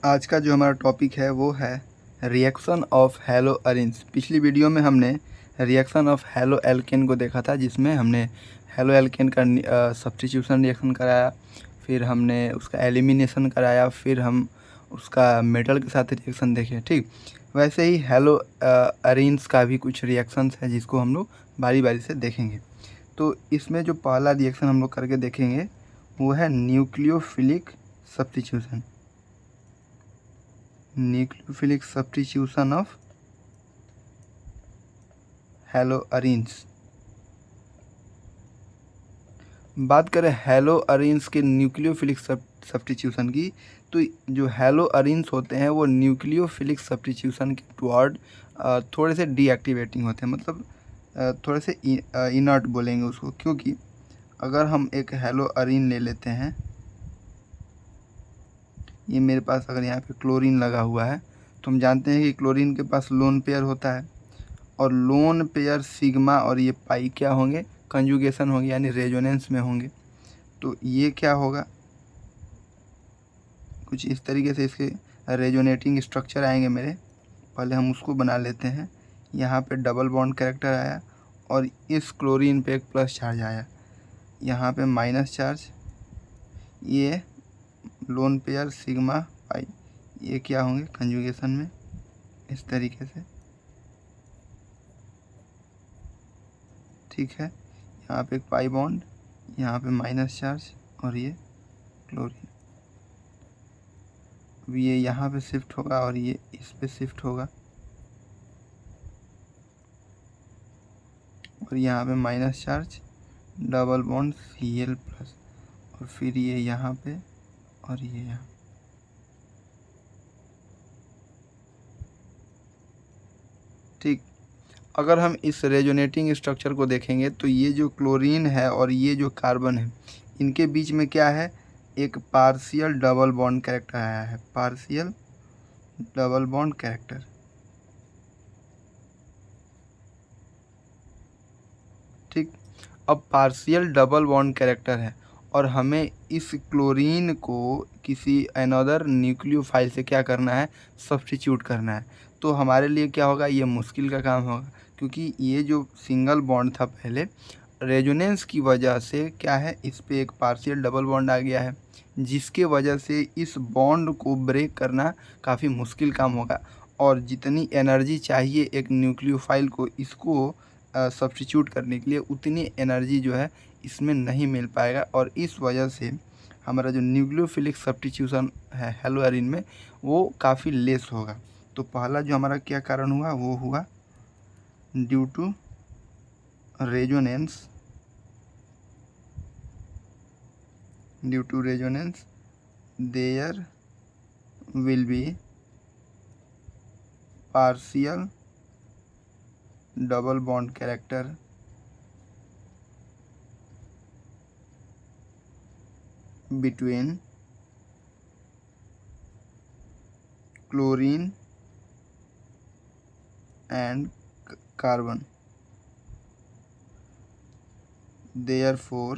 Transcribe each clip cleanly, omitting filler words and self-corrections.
आज का जो हमारा टॉपिक है वो है रिएक्शन ऑफ हेलो अरेन्स। पिछली वीडियो में हमने रिएक्शन ऑफ हेलो एल्केन को देखा था, जिसमें हमने हेलो एल्केन का सब्स्टिट्यूशन रिएक्शन कराया, फिर हमने उसका एलिमिनेशन कराया, फिर हम उसका मेटल के साथ रिएक्शन देखे। ठीक वैसे ही हेलो अरेन्स का भी कुछ रिएक्शंस है जिसको हम लोग बारी बारी से देखेंगे। तो इसमें जो पहला रिएक्शन हम लोग करके देखेंगे वो है nucleophilic substitution. Nucleophilic substitution of hello arenes. बात करें हेलो अरेन्स के न्यूक्लियोफिलिक सब्स्टिट्यूशन की, तो जो हेलो अरेन्स होते हैं वो न्यूक्लियोफिलिक सब्स्टिट्यूशन के टुवर्ड थोड़े से डीएक्टिवेटिंग होते हैं, मतलब थोड़े से इनर्ट बोलेंगे उसको। क्योंकि अगर हम एक हेलो अरीन ले लेते हैं, ये मेरे पास अगर यहाँ पे क्लोरीन लगा हुआ है, तो हम जानते हैं कि क्लोरीन के पास लोन पेयर होता है, और लोन पेयर सिग्मा और ये पाई क्या होंगे, कंजुगेशन होंगे, यानी रेजोनेंस में होंगे। तो ये क्या होगा, कुछ इस तरीके से इसके रेजोनेटिंग स्ट्रक्चर आएंगे मेरे। पहले हम उसको बना लेते हैं। यहाँ पे डबल बॉन्ड कैरेक्टर आया और इस क्लोरीन पे एक प्लस चार्ज आया, यहाँ पे माइनस चार्ज। ये लोन पेयर सिग्मा पाई, ये क्या होंगे कंजुगेशन में, इस तरीके से। ठीक है, यहाँ पे एक पाई बॉन्ड, यहाँ पे माइनस चार्ज, और ये क्लोरीन। अब ये यहाँ पे शिफ्ट होगा और ये इस पे शिफ्ट होगा, और यहाँ पे minus charge, double bond Cl plus, और फिर ये यहाँ पे और ये यहाँ। ठीक, अगर हम इस रेजोनेटिंग स्ट्रक्चर को देखेंगे तो ये जो क्लोरीन है और ये जो कार्बन है, इनके बीच में क्या है, एक पार्शियल डबल बॉन्ड कैरेक्टर आया है, पार्शियल डबल बॉन्ड कैरेक्टर। ठीक, अब पार्शियल डबल बॉन्ड कैरेक्टर है और हमें इस क्लोरीन को किसी अनदर न्यूक्लियोफाइल से क्या करना है, सब्स्टिट्यूट करना है। तो हमारे लिए क्या होगा, ये मुश्किल का काम होगा, क्योंकि ये जो सिंगल बॉन्ड था पहले, रेजोनेंस की वजह से क्या है, इस पे एक पार्शियल डबल बॉन्ड आ गया है, जिसके वजह से इस बॉन्ड को ब्रेक करना काफ़ी मुश्किल काम होगा। और जितनी एनर्जी चाहिए एक न्यूक्लियोफाइल को इसको सब्स्टिट्यूट करने के लिए, उतनी एनर्जी जो है इसमें नहीं मिल पाएगा, और इस वजह से हमारा जो न्यूक्लियोफिलिक सब्स्टिट्यूशन है हेलो एरीन में, वो काफ़ी लेस होगा। तो पहला जो हमारा क्या कारण हुआ, वो हुआ due to resonance, due to resonance there will be partial double bond character between chlorine and carbon. Therefore,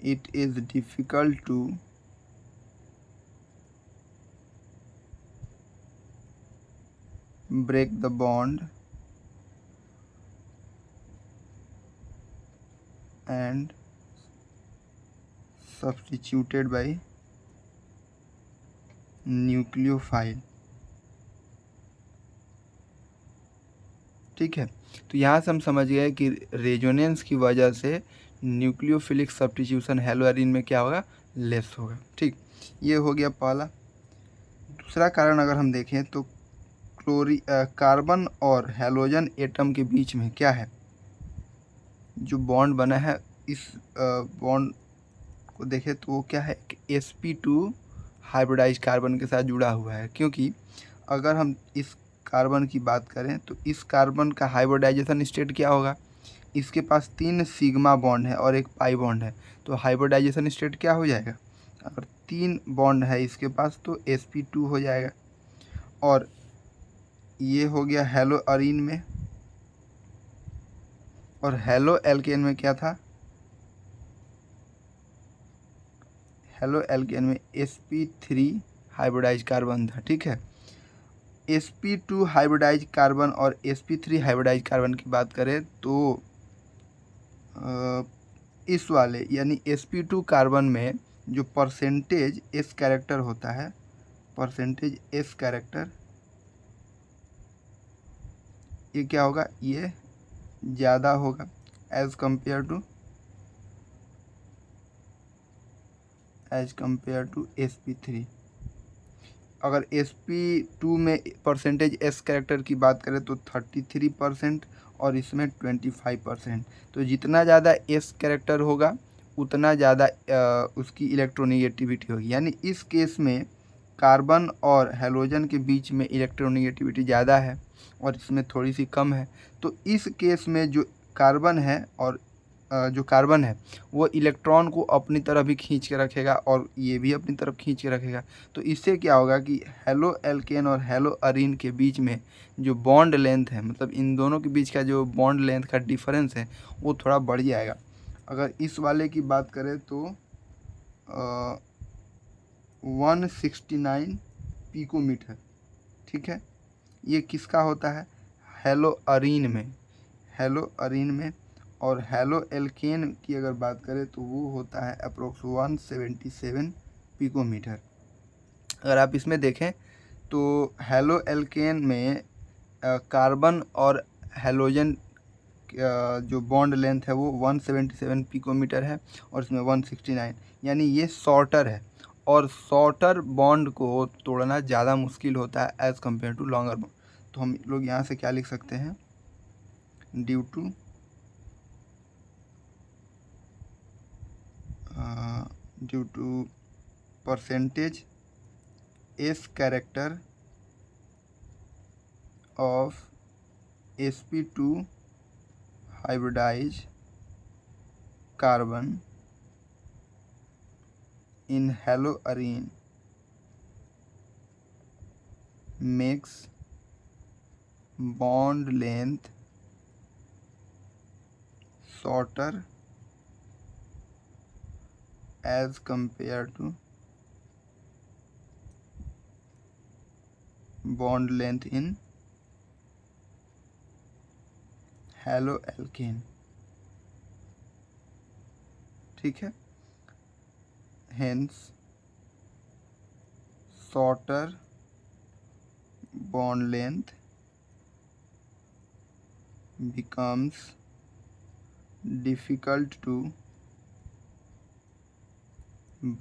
it is difficult to break the bond and substituted by nucleophile. ठीक है, तो यहाँ से हम समझ गए कि रेजोनेंस की वजह से न्यूक्लियोफिलिक सब्स्टिट्यूशन हेलो एरीन में क्या होगा, लेस होगा। ठीक, ये हो गया पहला। दूसरा कारण अगर हम देखें तो कार्बन और हेलोजन एटम के बीच में क्या है, जो बॉन्ड बना है, इस बॉन्ड को देखें तो वो क्या है, sp2 हाइब्रिडाइज कार्बन के साथ जुड़ा हुआ है। क्योंकि अगर हम इस कार्बन की बात करें तो इस कार्बन का हाइब्रिडाइजेशन स्टेट क्या होगा, इसके पास 3 सिग्मा बॉन्ड है और एक पाई बॉन्ड है, तो हाइब्रिडाइजेशन स्टेट क्या हो जाएगा, अगर 3 बॉन्ड है इसके पास तो sp2 हो जाएगा। और ये हो गया हेलो अरीन में, और हेलो एल्केन में क्या था, हेलो एल्केन में sp3 हाइब्रिडाइज कार्बन था, ठीक है। sp2 हाइब्रिडाइज कार्बन और sp3 हाइब्रिडाइज कार्बन की बात करें तो इस वाले यानी sp2 कार्बन में जो परसेंटेज s कैरेक्टर होता है, परसेंटेज s कैरेक्टर, ये क्या होगा, ये ज़्यादा होगा एज कंपेयर टू sp3। अगर sp2 में परसेंटेज s कैरेक्टर की बात करें तो 33% और इसमें 25%। तो जितना ज़्यादा s कैरेक्टर होगा उतना ज़्यादा उसकी इलेक्ट्रोनेगेटिविटी होगी। यानी इस केस में कार्बन और हैलोजन के बीच में इलेक्ट्रोनेगेटिविटी ज़्यादा है और इसमें थोड़ी सी कम है। तो इस केस में जो कार्बन है और जो कार्बन है वो इलेक्ट्रॉन को अपनी तरफ भी खींच के रखेगा और ये भी अपनी तरफ खींच के रखेगा। तो इससे क्या होगा कि हेलो एल्केन और हेलो अरीन के बीच में जो बॉन्ड लेंथ है, मतलब इन दोनों के बीच का जो बॉन्ड लेंथ का डिफरेंस है वो थोड़ा बढ़ जाएगा। अगर इस वाले की बात करें तो 169 पिकोमीटर, ठीक है। ये किसका होता है, हेलो अरीन में। और हेलो एल्केन की अगर बात करें तो वो होता है अप्रोक्स 177 पिकोमीटर। अगर आप इसमें देखें तो हेलो एल्केन में कार्बन और हैलोजन जो बॉन्ड लेंथ है वो 177 पिकोमीटर है और इसमें 169, यानी ये शॉर्टर है। और शॉर्टर बॉन्ड को तोड़ना ज़्यादा मुश्किल होता है as compare to longer bond. तो हम लोग यहाँ से क्या लिख सकते हैं, due to percentage s character of sp2 hybridized carbon in haloarine makes bond length shorter as compared to bond length in haloalkane, ठीक है। hence shorter bond length becomes difficult to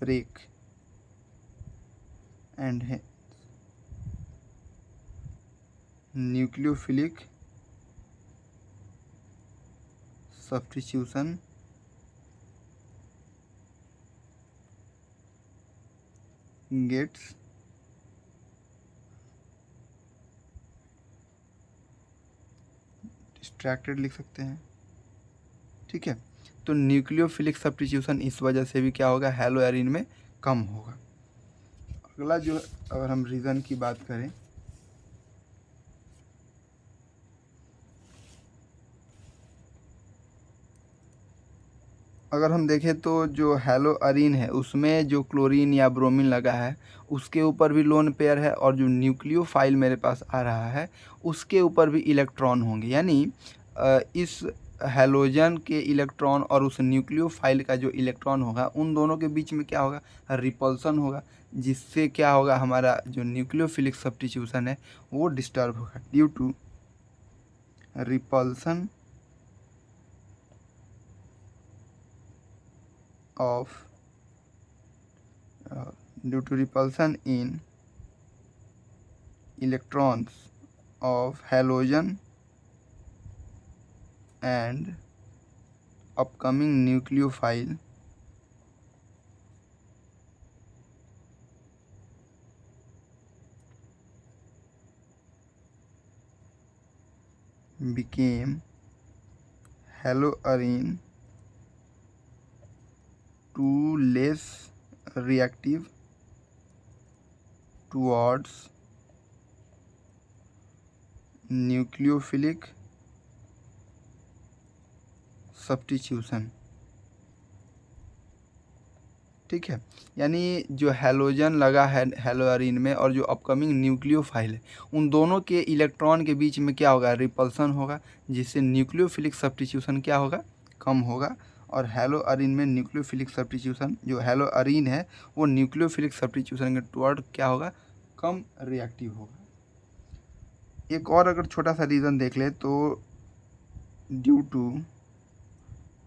break and hence nucleophilic substitution gets distracted लिख सकते हैं, ठीक है। तो nucleophilic substitution इस वजह से भी क्या होगा, हैलोएरिन में कम होगा। अगला जो अगर हम रीज़न की बात करें, अगर हम देखें तो जो हैलोअरीन है उसमें जो क्लोरीन या ब्रोमीन लगा है उसके ऊपर भी लोन पेयर है और जो न्यूक्लियोफाइल मेरे पास आ रहा है उसके ऊपर भी इलेक्ट्रॉन होंगे। यानी इस हैलोजन के इलेक्ट्रॉन और उस न्यूक्लियोफाइल का जो इलेक्ट्रॉन होगा उन दोनों के बीच में क्या होगा, रिपल्सन होगा, जिससे क्या होगा, हमारा जो न्यूक्लियोफिलिक सब्स्टिट्यूशन है वो डिस्टर्ब होगा due to repulsion of due to repulsion in electrons of halogen and upcoming nucleophile became haloarine too less reactive towards nucleophilic substitution। ठीक है। यानी जो हैलोजन लगा है हैलोअरीन में और जो अपकमिंग न्यूक्लियोफाइल है, उन दोनों के इलेक्ट्रॉन के बीच में क्या होगा, रिपल्सन होगा, जिससे न्यूक्लियोफिलिक सब्स्टिट्यूशन क्या होगा, कम होगा। और हैलोअरीन में न्यूक्लियोफिलिक सब्स्टिट्यूशन, जो हैलोअरीन है वो न्यूक्लियोफिलिक सब्स्टिट्यूशन के टुवर्ड क्या होगा, कम रिएक्टिव होगा। एक और अगर छोटा सा रीज़न देख ले तो due to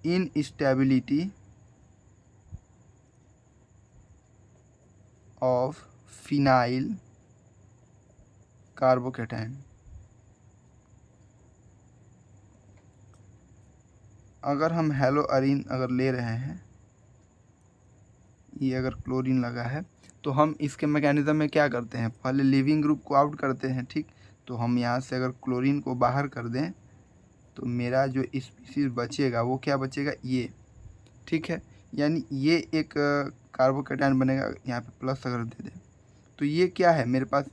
instability of phenyl carbocation, अगर हम हैलोअरीन अगर ले रहे हैं, ये अगर क्लोरीन लगा है, तो हम इसके मैकेनिज्म में क्या करते हैं, पहले लिविंग ग्रुप को आउट करते हैं, ठीक। तो हम यहाँ से अगर क्लोरीन को बाहर कर दें तो मेरा जो स्पीसीज बचेगा वो क्या बचेगा, ये, ठीक है। यानी ये एक कार्बोकेटाइन बनेगा, यहाँ पे प्लस अगर दे दें तो ये क्या है मेरे पास,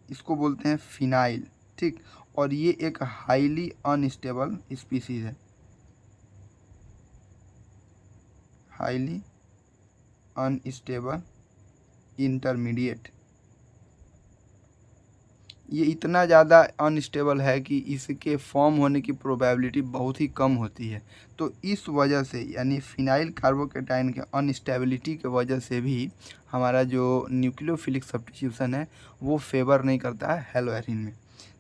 इसको बोलते हैं फिनाइल, ठीक। और ये एक हाईली अनस्टेबल स्पीसीज है, हाईली अनस्टेबल इंटरमीडिएट। ये इतना ज़्यादा अनस्टेबल है कि इसके फॉर्म होने की प्रोबेबिलिटी बहुत ही कम होती है। तो इस वजह से यानी फिनाइल कार्बोकेटाइन के अनस्टेबिलिटी के वजह से भी हमारा जो न्यूक्लियोफिलिक सब्स्टिट्यूशन है वो फेवर नहीं करता है हैलोअरीन में।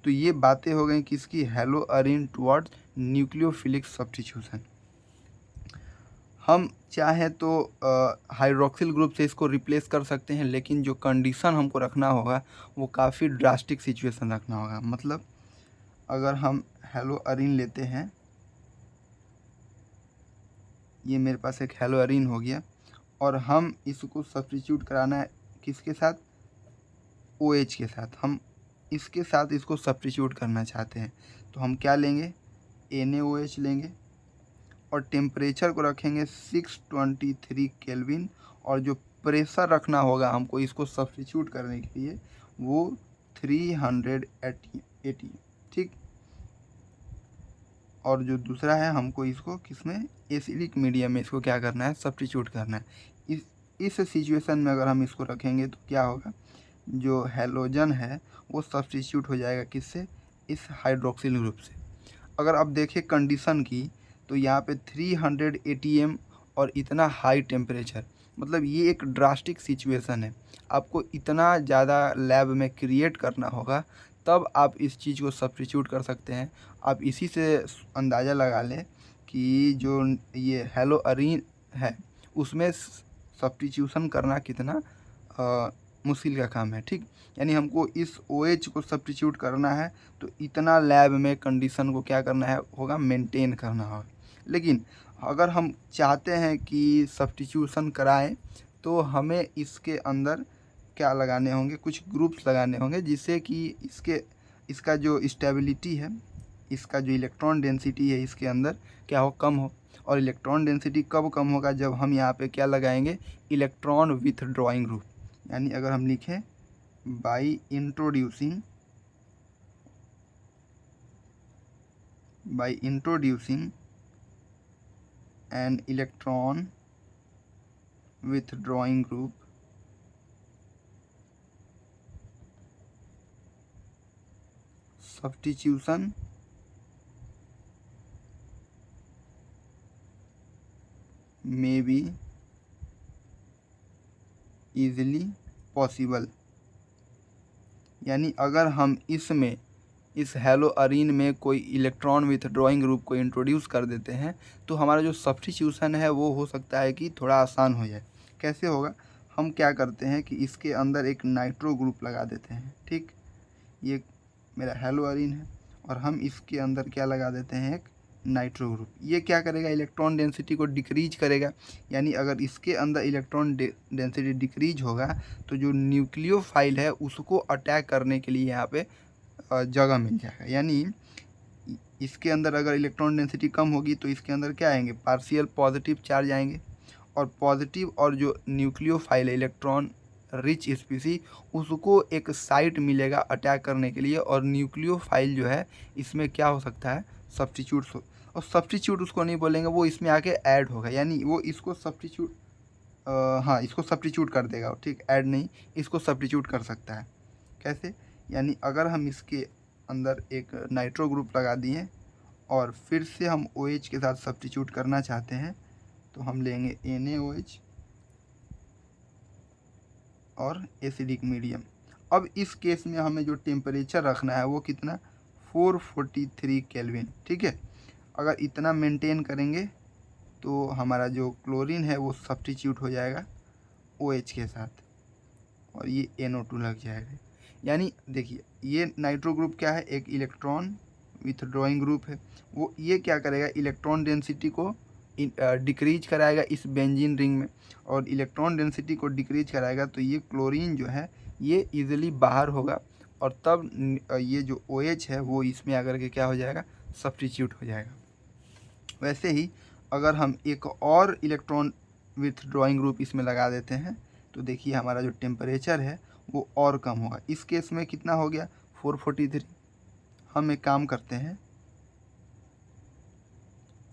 तो ये बातें हो गई किसकी, हैलोअरीन टुवर्ड्स न्यूक्लियोफिलिक सब्स्टिट्यूशन। हम चाहें तो हाइड्रोक्सिल ग्रुप से इसको रिप्लेस कर सकते हैं, लेकिन जो कंडीशन हमको रखना होगा वो काफ़ी ड्रास्टिक सिचुएशन रखना होगा। मतलब अगर हम हैलोअरीन लेते हैं, ये मेरे पास एक हैलोअरीन हो गया, और हम इसको सब्स्टिट्यूट कराना है किसके साथ, OH के साथ। हम इसके साथ इसको सब्स्टिट्यूट करना चाहते हैं, तो हम क्या लेंगे, NaOH लेंगे और टेम्परेचर को रखेंगे 623 केल्विन, और जो प्रेशर रखना होगा हमको इसको सब्स्टिट्यूट करने के लिए वो 380, ठीक। और जो दूसरा है हमको इसको किसमें, एसिडिक मीडियम में इसको क्या करना है, सब्स्टिट्यूट करना है। इस सिचुएशन में अगर हम इसको रखेंगे तो क्या होगा, जो हैलोजन है वो सब्स्टिट्यूट हो जाएगा किससे, इस हाइड्रोक्सिल ग्रुप से। अगर आप देखें कंडीशन की तो यहाँ पे 300 ATM और इतना हाई टेम्परेचर, मतलब ये एक ड्रास्टिक सिचुएशन है। आपको इतना ज़्यादा लैब में क्रिएट करना होगा तब आप इस चीज़ को सब्स्टिट्यूट कर सकते हैं। आप इसी से अंदाज़ा लगा लें कि जो ये हैलोअरीन है उसमें सब्स्टिट्यूशन करना कितना मुश्किल का काम है, ठीक। यानी हमको इस OH को सब्स्टिट्यूट करना है तो इतना लैब में कंडीशन को क्या करना है होगा, मेंटेन करना होगा। लेकिन अगर हम चाहते हैं कि सब्स्टिट्यूशन कराएं तो हमें इसके अंदर क्या लगाने होंगे, कुछ ग्रुप्स लगाने होंगे जिससे कि इसका जो स्टेबिलिटी है, इसका जो इलेक्ट्रॉन डेंसिटी है इसके अंदर क्या हो, कम हो। और इलेक्ट्रॉन डेंसिटी कब कम होगा, जब हम यहाँ पे क्या लगाएंगे, इलेक्ट्रॉन विथड्रॉइंग ग्रुप। यानी अगर हम लिखें by introducing an electron withdrawing group substitution may be easily possible। यानी अगर हम इसमें इस हैलोअरीन में कोई इलेक्ट्रॉन विथड्रॉइंग ग्रुप को इंट्रोड्यूस कर देते हैं तो हमारा जो सब्स्टिट्यूशन है वो हो सकता है कि थोड़ा आसान हो जाए। कैसे होगा, हम क्या करते हैं कि इसके अंदर एक नाइट्रो ग्रुप लगा देते हैं, ठीक। ये मेरा हैलोअरीन है और हम इसके अंदर क्या लगा देते हैं, एक नाइट्रो ग्रुप। ये क्या करेगा, इलेक्ट्रॉन डेंसिटी को डिक्रीज करेगा। यानी अगर इसके अंदर इलेक्ट्रॉन डेंसिटी डिक्रीज होगा तो जो न्यूक्लियोफाइल है उसको अटैक करने के लिए यहाँ पे जगह मिल जाएगा। यानी इसके अंदर अगर इलेक्ट्रॉन डेंसिटी कम होगी तो इसके अंदर क्या आएंगे, पार्शियल पॉजिटिव चार्ज आएंगे, और पॉजिटिव और जो न्यूक्लियोफाइल है इलेक्ट्रॉन रिच स्पीसी उसको एक साइट मिलेगा अटैक करने के लिए, और न्यूक्लियोफाइल जो है इसमें क्या हो सकता है, सब्स्टिट्यूट। और सब्स्टिट्यूट उसको नहीं बोलेंगे, वो इसमें आके ऐड होगा। यानी वो इसको सब्स्टिट्यूट हाँ इसको सब्स्टिट्यूट कर देगा, ठीक, ऐड नहीं, इसको सब्स्टिट्यूट कर सकता है। कैसे? यानी अगर हम इसके अंदर एक नाइट्रो ग्रुप लगा दिए और फिर से हम OH के साथ सब्स्टिट्यूट करना चाहते हैं तो हम लेंगे NaOH और एसिडिक मीडियम। अब इस केस में हमें जो टेम्परेचर रखना है वो कितना, 443 केल्विन, ठीक है। अगर इतना मेंटेन करेंगे तो हमारा जो क्लोरीन है वो सब्स्टिट्यूट हो जाएगा OH के साथ और ये NO2 लग जाएगा। यानी देखिए ये नाइट्रो ग्रुप क्या है, एक इलेक्ट्रॉन विथड्रॉइंग ग्रुप है। वो ये क्या करेगा, इलेक्ट्रॉन डेंसिटी को डिक्रीज कराएगा इस बेंजीन रिंग में, और इलेक्ट्रॉन डेंसिटी को डिक्रीज कराएगा तो ये क्लोरीन जो है ये इजीली बाहर होगा और तब ये जो OH है वो इसमें आकर के क्या हो जाएगा, सब्स्टिट्यूट हो जाएगा। वैसे ही अगर हम एक और इलेक्ट्रॉन विथड्रॉइंग ग्रुप इसमें लगा देते हैं तो देखिए हमारा जो टेम्परेचर है वो और कम होगा। इस केस में कितना हो गया, 443। हम एक काम करते हैं,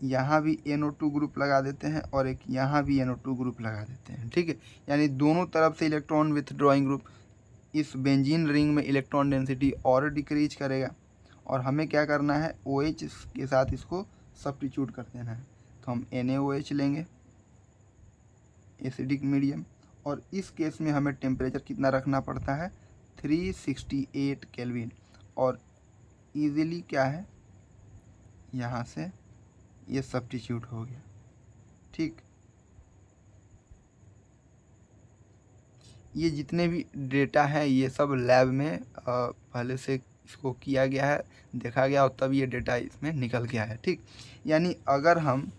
यहाँ भी NO2 ग्रुप लगा देते हैं और एक यहाँ भी NO2 ग्रुप लगा देते हैं, ठीक है। यानी दोनों तरफ से इलेक्ट्रॉन विथड्रॉइंग ग्रुप इस बेंजीन रिंग में इलेक्ट्रॉन डेंसिटी और डिक्रीज करेगा और हमें क्या करना है, OH के साथ इसको सब्स्टिट्यूट कर देना है। तो हम NaOH लेंगे, एसिडिक मीडियम, और इस केस में हमें टेम्परेचर कितना रखना पड़ता है, 368 केल्विन, और इजीली क्या है यहाँ से ये सब्स्टिट्यूट हो गया, ठीक। ये जितने भी डेटा हैं ये सब लैब में पहले से इसको किया गया है, देखा गया और तब ये डेटा इसमें निकल गया है, ठीक। यानी अगर हम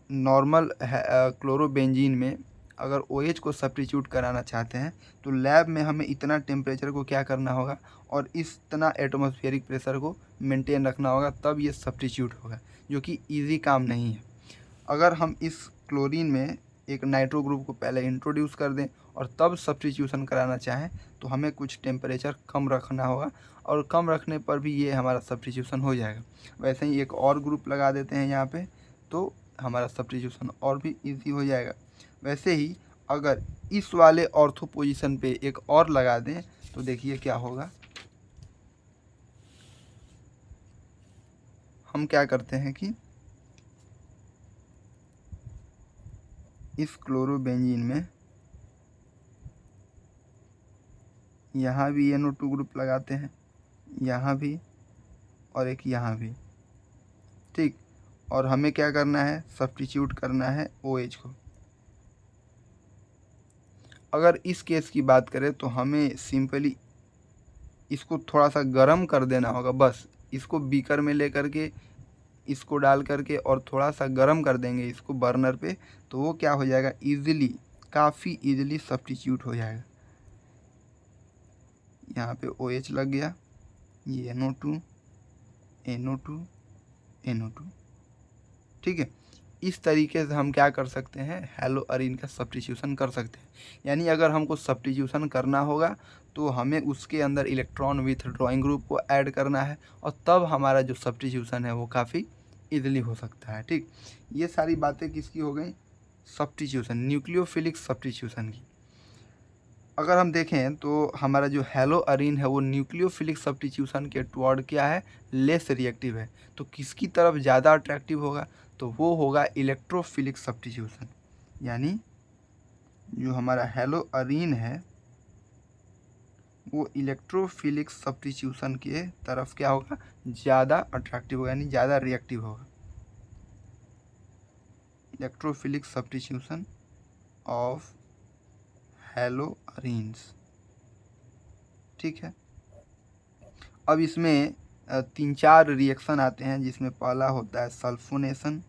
नॉर्मल क्लोरोबेंजीन में अगर OH को सब्स्टिट्यूट कराना चाहते हैं तो लैब में हमें इतना टेम्परेचर को क्या करना होगा और इतना एटमॉस्फेरिक प्रेशर को मेंटेन रखना होगा, तब ये सब्स्टिट्यूट होगा, जो कि इजी काम नहीं है। अगर हम इस क्लोरीन में एक नाइट्रो ग्रुप को पहले इंट्रोड्यूस कर दें और तब सब्स्टिट्यूशन कराना चाहें तो हमें कुछ टेम्परेचर कम रखना होगा और कम रखने पर भी ये हमारा सब्स्टिट्यूशन हो जाएगा। वैसे ही एक और ग्रुप लगा देते हैं यहाँ पे तो हमारा सब्स्टिट्यूशन और भी इजी हो जाएगा। वैसे ही अगर इस वाले ऑर्थो पोजीशन पे एक और लगा दें तो देखिए क्या होगा। हम क्या करते हैं कि इस क्लोरोबेंजीन में यहाँ भी NO2 ग्रुप लगाते हैं, यहाँ भी और एक यहाँ भी, ठीक। और हमें क्या करना है, सब्स्टिट्यूट करना है OH को। अगर इस केस की बात करें तो हमें सिंपली इसको थोड़ा सा गर्म कर देना होगा, बस इसको बीकर में लेकर के इसको डाल करके और थोड़ा सा गर्म कर देंगे इसको बर्नर पे, तो वो क्या हो जाएगा, इजीली, काफ़ी इजीली सब्स्टिट्यूट हो जाएगा। यहाँ पे OH लग गया, ये NO2 NO2 NO2, ठीक है। इस तरीके से हम क्या कर सकते हैं, हेलो अरीन का सब्स्टिट्यूशन कर सकते हैं। यानी अगर हमको सब्स्टिट्यूशन करना होगा तो हमें उसके अंदर इलेक्ट्रॉन विथड्रॉइंग ग्रुप को ऐड करना है और तब हमारा जो सब्स्टिट्यूशन है वो काफ़ी इजीली हो सकता है, ठीक। ये सारी बातें किसकी हो गई, सब्स्टिट्यूशन, न्यूक्लियोफिलिक सब्स्टिट्यूशन की। अगर हम देखें तो हमारा जो हेलो अरीन है वो न्यूक्लियोफिलिक सब्स्टिट्यूशन के टुवर्ड क्या है, लेस रिएक्टिव है। तो किसकी तरफ ज़्यादा अट्रैक्टिव होगा, तो वो होगा इलेक्ट्रोफिलिक सब्स्टिट्यूशन। यानी जो हमारा हेलो अरीन है वो इलेक्ट्रोफिलिक सब्स्टिट्यूशन के तरफ क्या होगा, ज़्यादा अट्रैक्टिव होगा, यानी ज़्यादा रिएक्टिव होगा। Electrophilic substitution of hello arenes, ठीक है। अब इसमें 3-4 रिएक्शन आते हैं जिसमें पहला होता है सल्फोनेशन,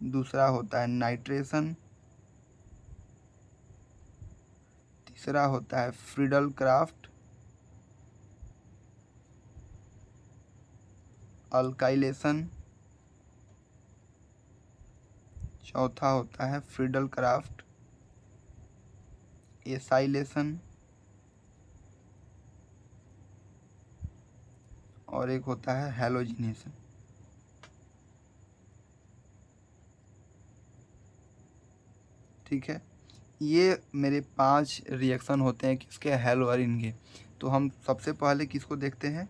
दूसरा होता है नाइट्रेशन, तीसरा होता है फ्रीडल क्राफ्ट, अल्काइलेशन, चौथा होता है फ्रीडल क्राफ्ट एसाइलेशन, और एक होता है हैलोजिनेशन। ठीक है। ये मेरे 5 रिएक्शन होते हैं किसके, हैलोअरीन के। तो हम सबसे पहले किसको देखते हैं,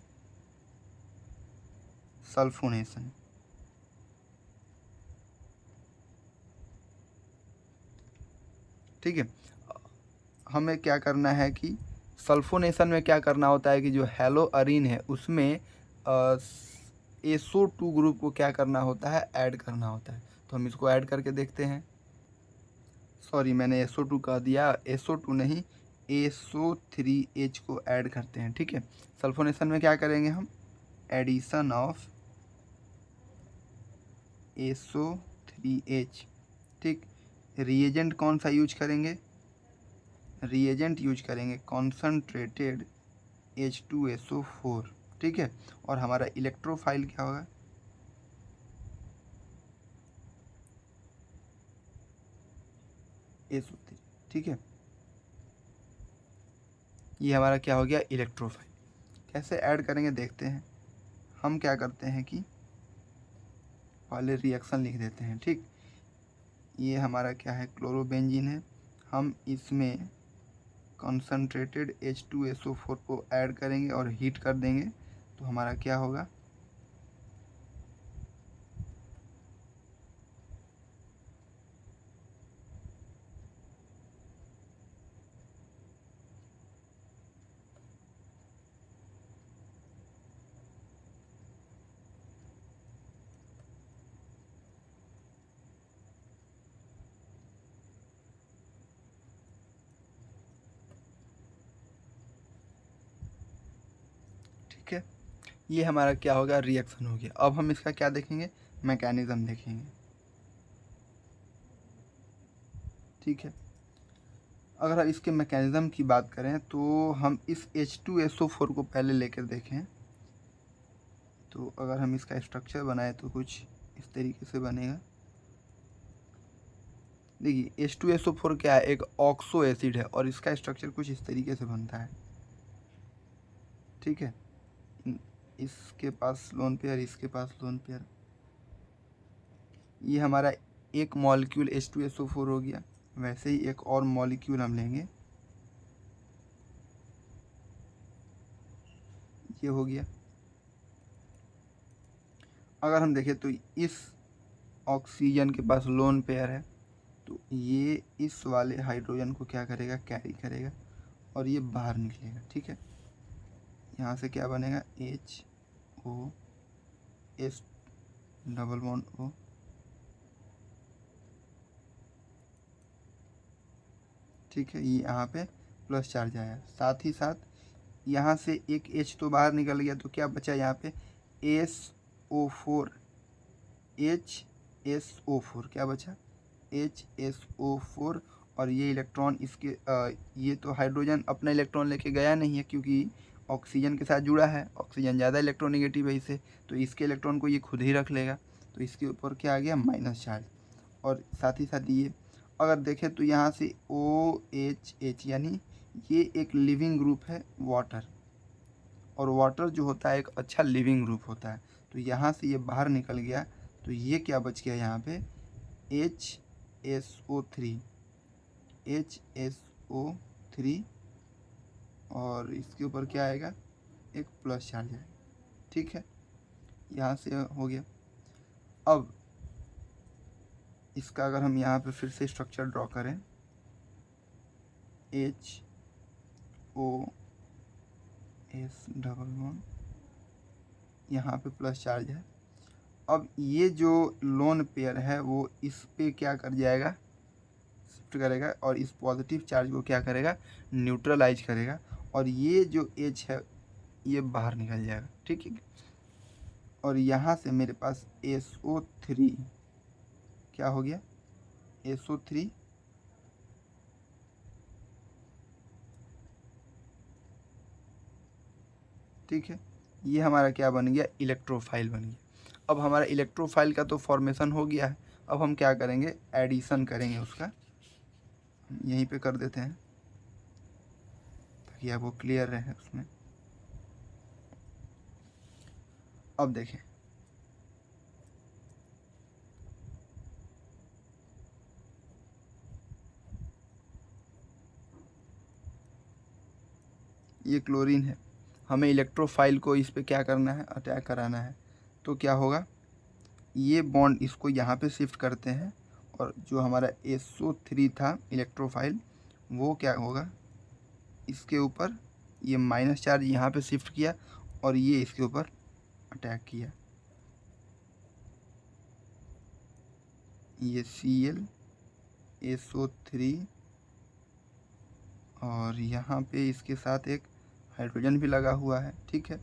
सल्फोनेशन। ठीक है, हमें क्या करना है कि सल्फोनेशन में क्या करना होता है कि जो हैलोअरीन है उसमें SO2 ग्रुप को क्या करना होता है, ऐड करना होता है। तो हम इसको ऐड करके देखते हैं। सॉरी, मैंने SO2 कह दिया, SO2 नहीं, SO3H को ऐड करते हैं। ठीक है, सल्फोनेशन में क्या करेंगे हम, एडिशन ऑफ SO3H। ठीक, रिएजेंट कौन सा यूज करेंगे, रिएजेंट यूज करेंगे कॉन्सनट्रेटेड H2SO4। ठीक है, और हमारा इलेक्ट्रोफाइल क्या होगा, SO3। ठीक है, ये हमारा क्या हो गया, इलेक्ट्रोफाइल। कैसे ऐड करेंगे देखते हैं। हम क्या करते हैं कि पहले रिएक्शन लिख देते हैं। ठीक, ये हमारा क्या है, क्लोरोबेंजीन है। हम इसमें कॉन्सनट्रेटेड H2SO4 को ऐड करेंगे और हीट कर देंगे। तो हमारा क्या होगा, ठीक है, ये हमारा क्या होगा, रिएक्शन हो गया। अब हम इसका क्या देखेंगे, मैकेनिज्म देखेंगे। ठीक है, अगर हम इसके मैकेनिज्म की बात करें तो हम इस H2SO4 को पहले लेकर देखें। तो अगर हम इसका स्ट्रक्चर बनाए तो कुछ इस तरीके से बनेगा। देखिए H2SO4 क्या है, एक ऑक्सो एसिड है और इसका स्ट्रक्चर कुछ इस तरीके से बनता है। ठीक है, इसके पास लोन पेयर, इसके पास लोन पेयर, ये हमारा एक मॉलिक्यूल H2SO4 हो गया। वैसे ही एक और मॉलिक्यूल हम लेंगे, ये हो गया। अगर हम देखें तो इस ऑक्सीजन के पास लोन पेयर है, तो ये इस वाले हाइड्रोजन को क्या करेगा, कैरी करेगा और ये बाहर निकलेगा। ठीक है, यहाँ से क्या बनेगा, HOS डबल बॉन्ड O। ठीक है, ये यहाँ पे प्लस चार्ज आया। साथ ही साथ यहाँ से एक H तो बाहर निकल गया, तो क्या बचा यहाँ पे, SO4, HSO4 क्या बचा, HSO4। और ये इलेक्ट्रॉन इसके ये तो हाइड्रोजन अपना इलेक्ट्रॉन लेके गया नहीं है क्योंकि ऑक्सीजन के साथ जुड़ा है, ऑक्सीजन ज़्यादा इलेक्ट्रोनेगेटिव है इसे, तो इसके इलेक्ट्रॉन को ये खुद ही रख लेगा। तो इसके ऊपर क्या आ गया, माइनस चार्ज। और साथ ही साथ ये अगर देखें तो यहाँ से OHH, यानी ये एक लिविंग ग्रुप है वाटर, और वाटर जो होता है एक अच्छा लिविंग ग्रुप होता है। तो यहाँ से ये बाहर निकल गया, तो ये क्या बच गया यहाँ पे, HSO3, HSO3, और इसके ऊपर क्या आएगा, एक प्लस चार्ज आएगा। ठीक है, यहाँ से हो गया। अब इसका अगर हम यहाँ पे फिर से स्ट्रक्चर ड्रॉ करें, HOS डबल बॉन्ड, यहाँ पे प्लस चार्ज है। अब ये जो लोन पेयर है वो इस पे क्या कर जाएगा, शिफ्ट करेगा और इस पॉजिटिव चार्ज को क्या करेगा, न्यूट्रलाइज करेगा, और ये जो H है ये बाहर निकल जाएगा। ठीक है, और यहाँ से मेरे पास SO3 क्या हो गया, SO3 ठीक है, ये हमारा क्या बन गया, इलेक्ट्रोफाइल बन गया। अब हमारा इलेक्ट्रोफाइल का तो फॉर्मेशन हो गया है। अब हम क्या करेंगे, एडिशन करेंगे उसका, यहीं पे कर देते हैं ताकि आपको क्लियर रहे उसमें। अब देखें, ये क्लोरीन है, हमें इलेक्ट्रोफाइल को इस पे क्या करना है, अटैक कराना है। तो क्या होगा, ये बॉन्ड इसको यहाँ पे शिफ्ट करते हैं और जो हमारा SO3 था इलेक्ट्रोफाइल वो क्या होगा, इसके ऊपर ये माइनस चार्ज यहाँ पे शिफ्ट किया और ये इसके ऊपर अटैक किया। ये Cl SO3 और यहाँ पे इसके साथ एक हाइड्रोजन भी लगा हुआ है, ठीक है।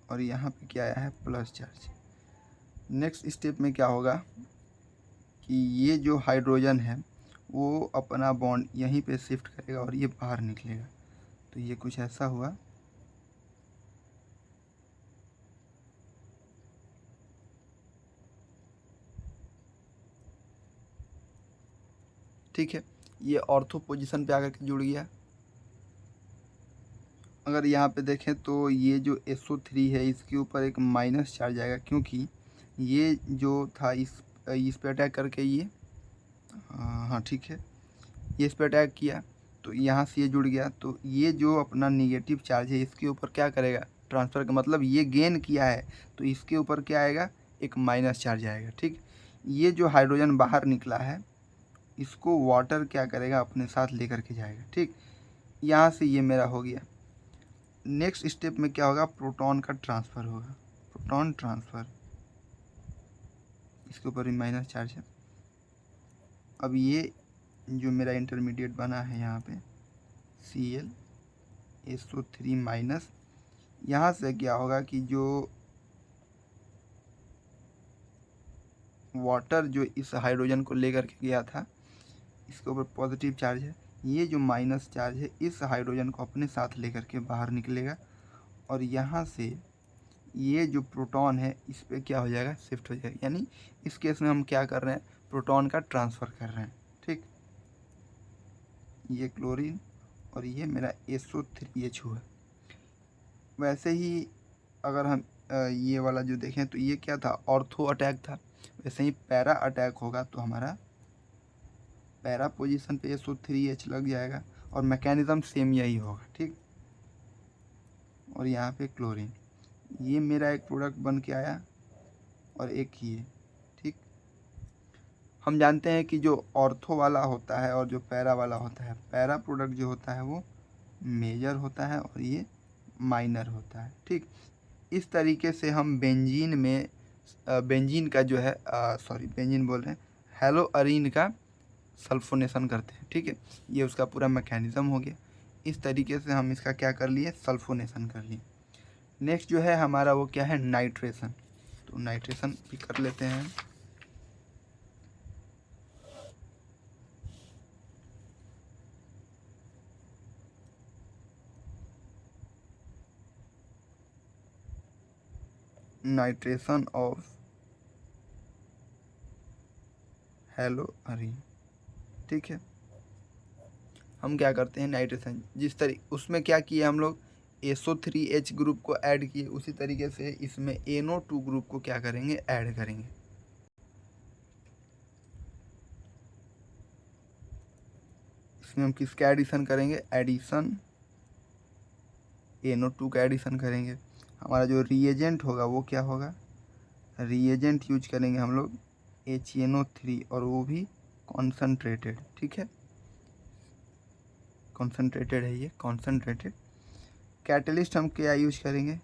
और यहाँ पे क्या आया है, प्लस चार्ज। नेक्स्ट स्टेप में क्या होगा कि ये जो हाइड्रोजन है वो अपना बॉन्ड यहीं पे शिफ्ट करेगा और ये बाहर निकलेगा। तो ये कुछ ऐसा हुआ। ठीक है, ये ऑर्थो पोजीशन पे आकर के जुड़ गया। अगर यहाँ पे देखें तो ये जो SO3 है इसके ऊपर एक माइनस चार्ज आएगा, क्योंकि ये जो था इस पे अटैक करके ये हाँ ठीक है, ये इस पे अटैक किया तो यहाँ से ये जुड़ गया। तो ये जो अपना निगेटिव चार्ज है इसके ऊपर क्या करेगा, ट्रांसफ़र का मतलब ये गेन किया है तो इसके ऊपर क्या आएगा, एक माइनस चार्ज आएगा। ठीक, ये जो हाइड्रोजन बाहर निकला है इसको वाटर क्या करेगा, अपने साथ लेकर के जाएगा। ठीक, यहाँ से ये मेरा हो गया। नेक्स्ट स्टेप में क्या होगा, प्रोटॉन का ट्रांसफ़र होगा, प्रोटॉन ट्रांसफ़र, इसके ऊपर भी माइनस चार्ज है। अब ये जो मेरा इंटरमीडिएट बना है यहाँ पे Cl SO3 माइनस, यहाँ से क्या होगा कि जो वाटर जो इस हाइड्रोजन को लेकर के गया था इसके ऊपर पॉजिटिव चार्ज है, ये जो माइनस चार्ज है इस हाइड्रोजन को अपने साथ लेकर के बाहर निकलेगा और यहाँ से ये जो प्रोटॉन है इस पर क्या हो जाएगा, शिफ्ट हो जाएगा। यानी इस केस में हम क्या कर रहे हैं, प्रोटॉन का ट्रांसफ़र कर रहे हैं। ठीक, ये क्लोरीन और ये मेरा SO3H है। वैसे ही अगर हम ये वाला जो देखें तो ये क्या था, ऑर्थो अटैक था। वैसे ही पैरा अटैक होगा तो हमारा पैरा पोजीशन पे SO3H लग जाएगा और मैकेनिज़्म सेम यही होगा। ठीक, और यहाँ पे क्लोरीन, ये मेरा एक प्रोडक्ट बन के आया और एक ये। ठीक, हम जानते हैं कि जो ऑर्थो वाला होता है और जो पैरा वाला होता है, पैरा प्रोडक्ट जो होता है वो मेजर होता है और ये माइनर होता है। ठीक, इस तरीके से हम बेंजीन में बेंजीन का जो है बेंजीन बोल रहे हैं, हेलोअरीन का सल्फोनेशन करते हैं। ठीक है, ये उसका पूरा मैकेनिज़्म हो गया। इस तरीके से हम इसका क्या कर लिए, सल्फोनेशन कर लिए। नेक्स्ट जो है हमारा वो क्या है, नाइट्रेशन। तो नाइट्रेशन भी कर लेते हैं। Nitration of haloarene. ठीक है, हम क्या करते हैं, नाइट्रेशन जिस तरीके उसमें क्या किए हम लोग, SO3H ग्रुप को ऐड किए, उसी तरीके से इसमें NO2 ग्रुप को क्या करेंगे, ऐड करेंगे। इसमें हम किसका एडिशन करेंगे, एडिशन NO2 का एडिशन करेंगे। हमारा जो रिएजेंट होगा वो क्या होगा, रिएजेंट यूज करेंगे हम लोग HNO3 और वो भी कॉन्सनट्रेटेड। ठीक है, कॉन्सनट्रेटेड है ये, कॉन्सनट्रेटेड। कैटलिस्ट हम क्या यूज करेंगे,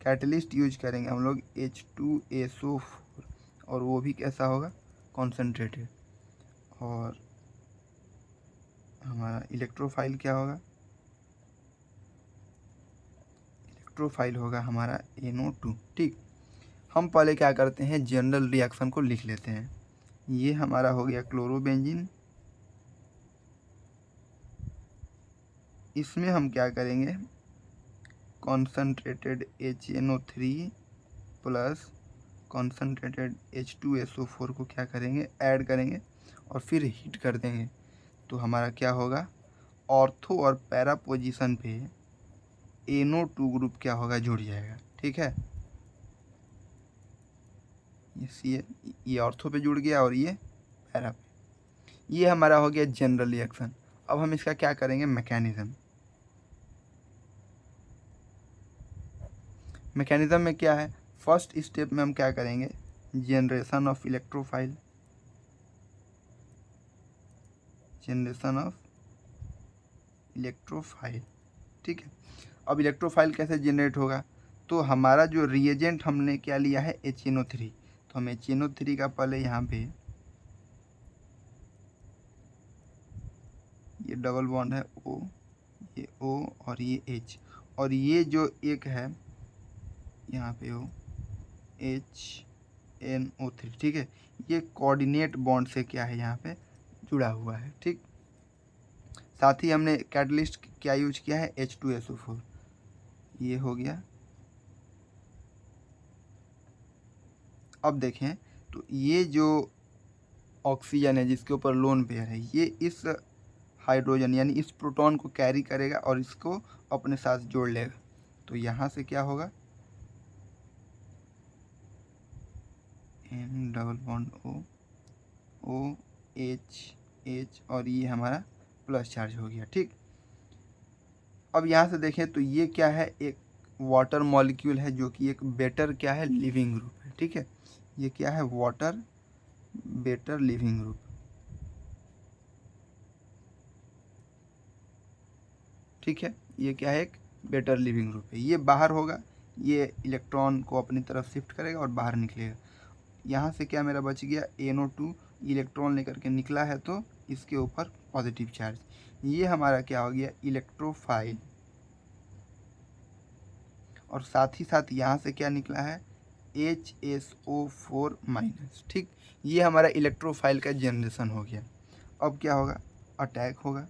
कैटलिस्ट यूज करेंगे हम लोग H2SO4 और वो भी कैसा होगा, कॉन्सनट्रेटेड। और हमारा इलेक्ट्रोफाइल क्या होगा, इलेक्ट्रोफाइल होगा हमारा NO2। ठीक, हम पहले क्या करते हैं, जनरल रिएक्शन को लिख लेते हैं। ये हमारा हो गया क्लोरोबेंजीन। इसमें हम क्या करेंगे, concentrated HNO3 plus concentrated H2SO4 को क्या करेंगे, ऐड करेंगे और फिर हीट कर देंगे। तो हमारा क्या होगा, ऑर्थो और पैरा पोजीशन पे NO2 ग्रुप क्या होगा, जुड़ जाएगा। ठीक है, ये ऑर्थो पे जुड़ गया और ये पैरा पे। ये हमारा हो गया जनरल रिएक्शन। अब हम इसका क्या करेंगे, मैकेनिज्म में क्या है, फर्स्ट स्टेप में हम क्या करेंगे, जनरेशन ऑफ इलेक्ट्रोफाइल, ठीक है। अब इलेक्ट्रोफाइल कैसे जनरेट होगा, तो हमारा जो रिएजेंट हमने क्या लिया है, HNO3, तो हम HNO3 का पहले यहाँ पे ये डबल बॉन्ड है O, ये O और ये H, और ये जो एक है यहाँ पे O HNO3, ठीक है, ये कोऑर्डिनेट बॉन्ड से क्या है यहाँ पे जुड़ा हुआ है, ठीक। साथ ही हमने कैटलिस्ट क्या यूज किया है, H2SO4, ये हो गया। अब देखें तो ये जो ऑक्सीजन है जिसके ऊपर लोन पेयर है, ये इस हाइड्रोजन यानी इस प्रोटॉन को कैरी करेगा और इसको अपने साथ जोड़ लेगा। तो यहाँ से क्या होगा, N double bond O H और ये हमारा प्लस चार्ज हो गया, ठीक। अब यहाँ से देखें तो ये क्या है, एक वाटर मॉलिक्यूल है जो कि एक बेटर क्या है, लिविंग ग्रुप है, ठीक है। ये क्या है, वाटर बेटर लिविंग ग्रुप, ठीक है। ये क्या है, एक बेटर लिविंग ग्रुप है। ये बाहर होगा, ये इलेक्ट्रॉन को अपनी तरफ शिफ्ट करेगा और बाहर निकलेगा। यहाँ से क्या मेरा बच गया, NO2 इलेक्ट्रॉन लेकर के निकला है तो इसके ऊपर पॉजिटिव चार्ज, ये हमारा क्या हो गया, इलेक्ट्रोफाइल। और साथ ही साथ यहाँ से क्या निकला है, HSO4-, ठीक। ये हमारा इलेक्ट्रोफाइल का जनरेशन हो गया। अब क्या होगा, अटैक होगा,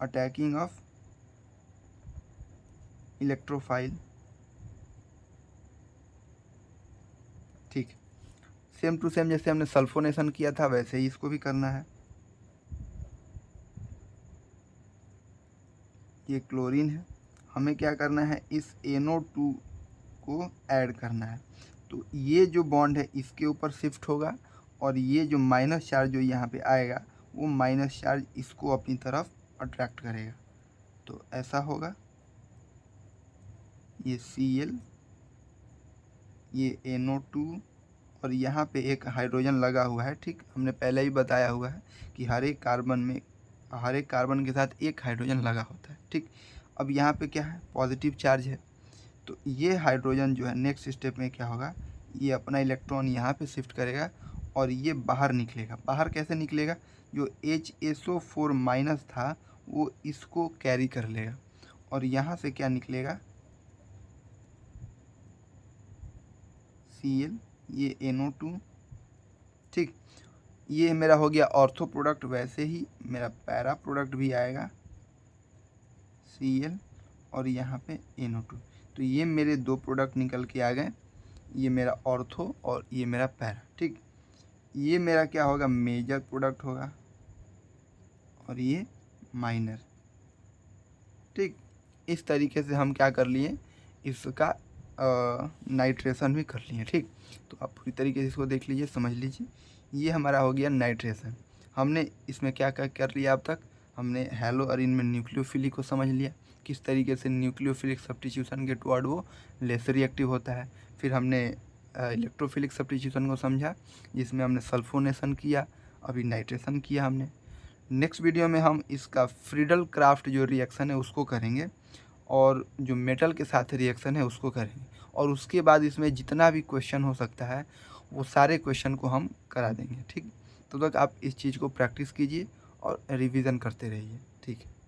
अटैकिंग ऑफ इलेक्ट्रोफाइल, ठीक। सेम टू सेम जैसे हमने सल्फोनेशन किया था वैसे ही इसको भी करना है। ये क्लोरीन है, हमें क्या करना है, इस NO2 को ऐड करना है। तो ये जो बॉन्ड है इसके ऊपर शिफ्ट होगा और ये जो माइनस चार्ज जो यहाँ पे आएगा वो माइनस चार्ज इसको अपनी तरफ अट्रैक्ट करेगा। तो ऐसा होगा, ये Cl, ये NO2 और यहाँ पे एक हाइड्रोजन लगा हुआ है, ठीक। हमने पहले ही बताया हुआ है कि हर एक कार्बन के साथ एक हाइड्रोजन लगा होता है, ठीक। अब यहाँ पे क्या है, पॉजिटिव चार्ज है, तो ये हाइड्रोजन जो है नेक्स्ट स्टेप में क्या होगा, ये अपना इलेक्ट्रॉन यहाँ पे शिफ्ट करेगा और ये बाहर निकलेगा। बाहर कैसे निकलेगा, जो HSO4- था वो इसको कैरी कर लेगा और यहाँ से क्या निकलेगा, Cl, ये NO2, ठीक। ये मेरा हो गया ऑर्थो प्रोडक्ट। वैसे ही मेरा पैरा प्रोडक्ट भी आएगा, Cl और यहाँ पे NO2। तो ये मेरे दो प्रोडक्ट निकल के आ गए, ये मेरा ऑर्थो और ये मेरा पैरा, ठीक। ये मेरा क्या होगा, मेजर प्रोडक्ट होगा और ये माइनर, ठीक। इस तरीके से हम क्या कर लिए, इसका नाइट्रेशन भी कर लिए, ठीक। तो आप पूरी तरीके से इसको देख लीजिए, समझ लीजिए। ये हमारा हो गया नाइट्रेशन। हमने इसमें क्या क्या कर लिया अब तक, हमने हैलोअरीन में न्यूक्लियोफिलिक को समझ लिया, किस तरीके से न्यूक्लियोफिलिक सब्स्टिट्यूशन के टुवर्ड वो लेस रिएक्टिव होता है। फिर हमने इलेक्ट्रोफिलिक सब्स्टिट्यूशन को समझा जिसमें हमने सल्फोनेशन किया, अभी नाइट्रेशन किया हमने। नेक्स्ट वीडियो में हम इसका फ्रीडल क्राफ्ट जो रिएक्शन है उसको करेंगे और जो मेटल के साथ रिएक्शन है उसको करेंगे, और उसके बाद इसमें जितना भी क्वेश्चन हो सकता है वो सारे क्वेश्चन को हम करा देंगे, ठीक। तो तक आप इस चीज़ को प्रैक्टिस कीजिए और रिवीजन करते रहिए, ठीक है।